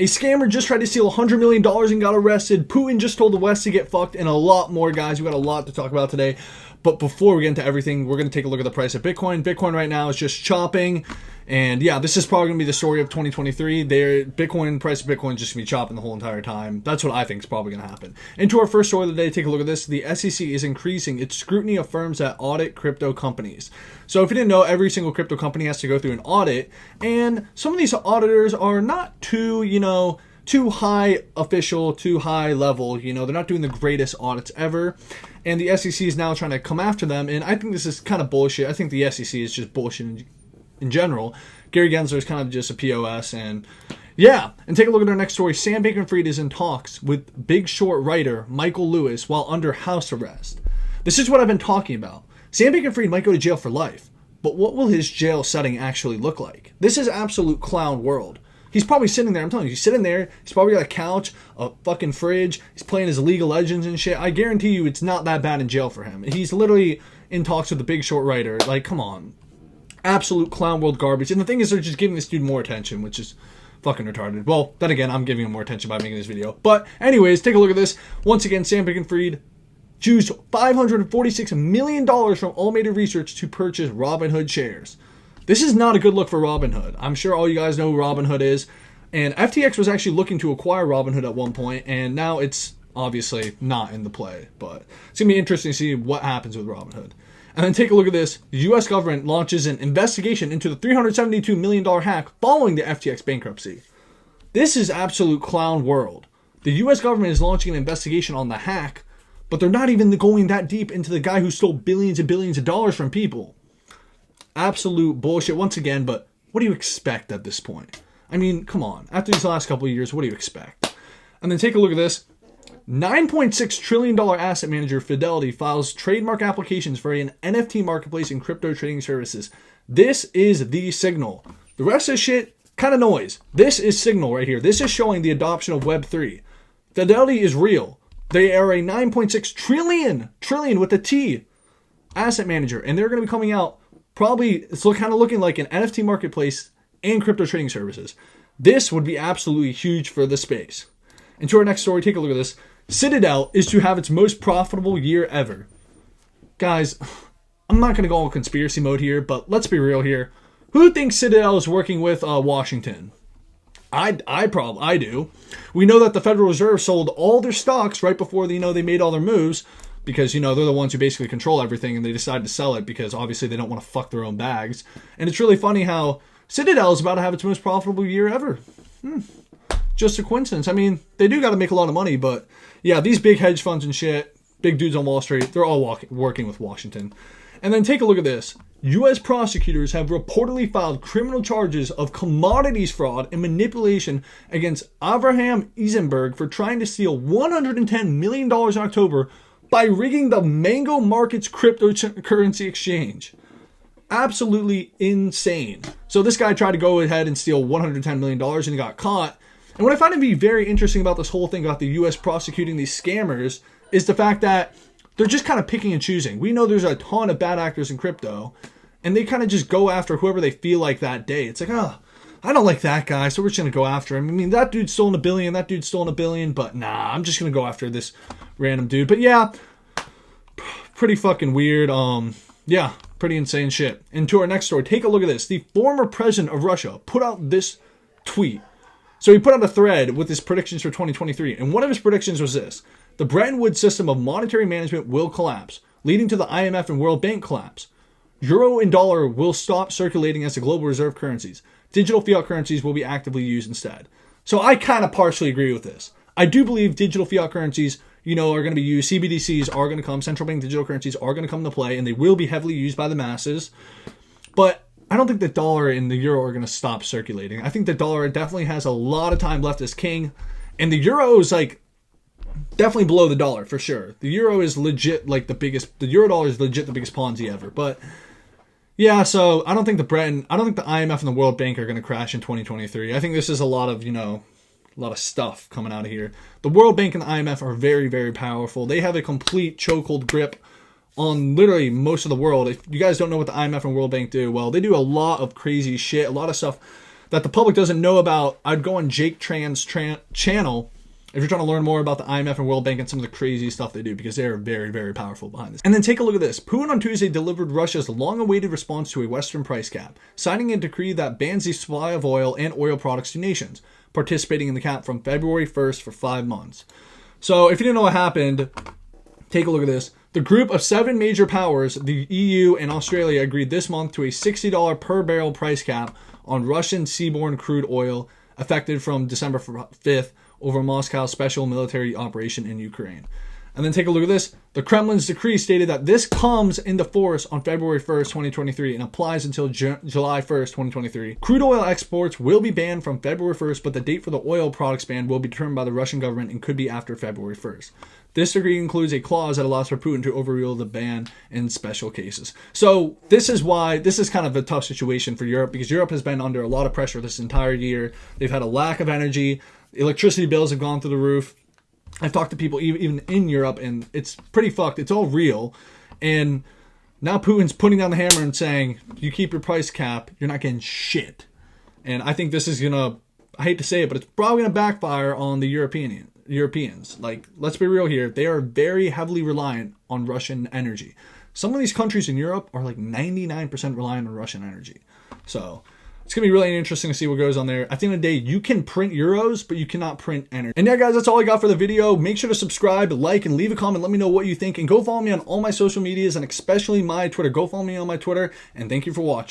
A scammer just tried to steal $100 million and got arrested. Putin just told the West to get fucked, and a lot more, guys. We got a lot to talk about today. But before we get into everything, we're going to take a look at the price of Bitcoin. Bitcoin right now is just chopping. And yeah, this is probably going to be the story of 2023. The price of Bitcoin is just going to be chopping the whole entire time. That's what I think is probably going to happen. Into our first story of the day, take a look at this. The SEC is increasing its scrutiny of firms that audit crypto companies. So if you didn't know, every single crypto company has to go through an audit. And some of these auditors are not too high official, too high level. They're not doing the greatest audits ever. And the SEC is now trying to come after them. And I think this is kind of bullshit. I think the SEC is just bullshit in general. Gary Gensler is kind of just a POS. And yeah, and take a look at our next story. Sam Bankman-Fried is in talks with Big Short writer Michael Lewis while under house arrest. This is what I've been talking about. Sam Bankman-Fried might go to jail for life. But what will his jail setting actually look like? This is absolute clown world. He's probably sitting there, I'm telling you, he's sitting there, he's probably got a couch, a fucking fridge, he's playing his League of Legends and shit. I guarantee you it's not that bad in jail for him. He's literally in talks with the Big Short writer. Like, come on. Absolute clown world garbage. And the thing is, they're just giving this dude more attention, which is fucking retarded. Well, then again, I'm giving him more attention by making this video. But anyways, take a look at this. Once again, Sam Bankman-Fried used $546 million from Alameda Research to purchase Robinhood shares. This is not a good look for Robinhood. I'm sure all you guys know who Robinhood is. And FTX was actually looking to acquire Robinhood at one point, and now it's obviously not in the play. But it's going to be interesting to see what happens with Robinhood. And then take a look at this. The U.S. government launches an investigation into the $372 million hack following the FTX bankruptcy. This is absolute clown world. The U.S. government is launching an investigation on the hack, but they're not even going that deep into the guy who stole billions and billions of dollars from people. Absolute bullshit once again, but what do you expect at this point? I mean, come on. After these last couple of years, what do you expect? And then take a look at this. $9.6 trillion asset manager Fidelity files trademark applications for an NFT marketplace and crypto trading services. This is the signal. The rest of this shit, kind of noise. This is signal right here. This is showing the adoption of Web3. Fidelity is real. They are a 9.6 trillion with a T asset manager, and they're going to be coming out. Probably, it's kind of looking like an NFT marketplace and crypto trading services. This would be absolutely huge for the space. And to our next story, take a look at this. Citadel is to have its most profitable year ever. Guys, I'm not going to go all conspiracy mode here, but let's be real here. Who thinks Citadel is working with Washington? I do. We know that the Federal Reserve sold all their stocks right before they made all their moves. Because, they're the ones who basically control everything, and they decided to sell it because obviously they don't want to fuck their own bags. And it's really funny how Citadel is about to have its most profitable year ever. Just a coincidence. I mean, they do got to make a lot of money, but yeah, these big hedge funds and shit, big dudes on Wall Street, they're all working with Washington. And then take a look at this. U.S. prosecutors have reportedly filed criminal charges of commodities fraud and manipulation against Avraham Eisenberg for trying to steal $110 million in October by rigging the Mango Markets cryptocurrency exchange. Absolutely insane. So this guy tried to go ahead and steal $110 million and he got caught. And what I find to be very interesting about this whole thing about the U.S. prosecuting these scammers is the fact that they're just kind of picking and choosing. We know there's a ton of bad actors in crypto, and they kind of just go after whoever they feel like that day. It's like, I don't like that guy, so we're just going to go after him. I mean, that dude's stolen $1 billion, that dude's stolen $1 billion, but nah, I'm just going to go after this random dude. But yeah, pretty fucking weird. Yeah, pretty insane shit. And to our next story, take a look at this. The former president of Russia put out this tweet. So he put out a thread with his predictions for 2023, and one of his predictions was this. The Bretton Woods system of monetary management will collapse, leading to the IMF and World Bank collapse. Euro and dollar will stop circulating as the global reserve currencies. Digital fiat currencies will be actively used instead. So I kind of partially agree with this. I do believe digital fiat currencies, are going to be used. CBDCs are going to come. Central bank digital currencies are going to come into play, and they will be heavily used by the masses. But I don't think the dollar and the euro are going to stop circulating. I think the dollar definitely has a lot of time left as king, and the euro is definitely below the dollar for sure. The euro is legit the euro dollar is legit the biggest Ponzi ever. But yeah, so I don't think the IMF and the World Bank are going to crash in 2023. I think this is a lot of stuff coming out of here. The World Bank and the IMF are very, very powerful. They have a complete chokehold grip on literally most of the world. If you guys don't know what the IMF and World Bank do, well, they do a lot of crazy shit, a lot of stuff that the public doesn't know about, I'd go on Jake Tran's channel if you're trying to learn more about the IMF and World Bank and some of the crazy stuff they do, because they are very, very powerful behind this. And then take a look at this. Putin on Tuesday delivered Russia's long-awaited response to a Western price cap, signing a decree that bans the supply of oil and oil products to nations, participating in the cap from February 1st for 5 months. So if you didn't know what happened, take a look at this. The group of 7 major powers, the EU and Australia, agreed this month to a $60 per barrel price cap on Russian seaborne crude oil, effective from December 5th, over Moscow's special military operation in Ukraine. And then take a look at this. The Kremlin's decree stated that this comes into force on February 1st, 2023 and applies until July 1st, 2023. Crude oil exports will be banned from February 1st, but the date for the oil products ban will be determined by the Russian government and could be after February 1st. This decree includes a clause that allows for Putin to overrule the ban in special cases. So this is why this is kind of a tough situation for Europe, because Europe has been under a lot of pressure this entire year. They've had a lack of energy. Electricity bills have gone through the roof. I've talked to people even in Europe, and it's pretty fucked. It's all real. And now Putin's putting down the hammer and saying, you keep your price cap, you're not getting shit. And I think this is going to, I hate to say it, but it's probably going to backfire on the Europeans. Like, let's be real here. They are very heavily reliant on Russian energy. Some of these countries in Europe are like 99% reliant on Russian energy. So it's going to be really interesting to see what goes on there. At the end of the day, you can print euros, but you cannot print energy. And yeah, guys, that's all I got for the video. Make sure to subscribe, like, and leave a comment. Let me know what you think. And go follow me on all my social medias, and especially my Twitter. Go follow me on my Twitter. And thank you for watching.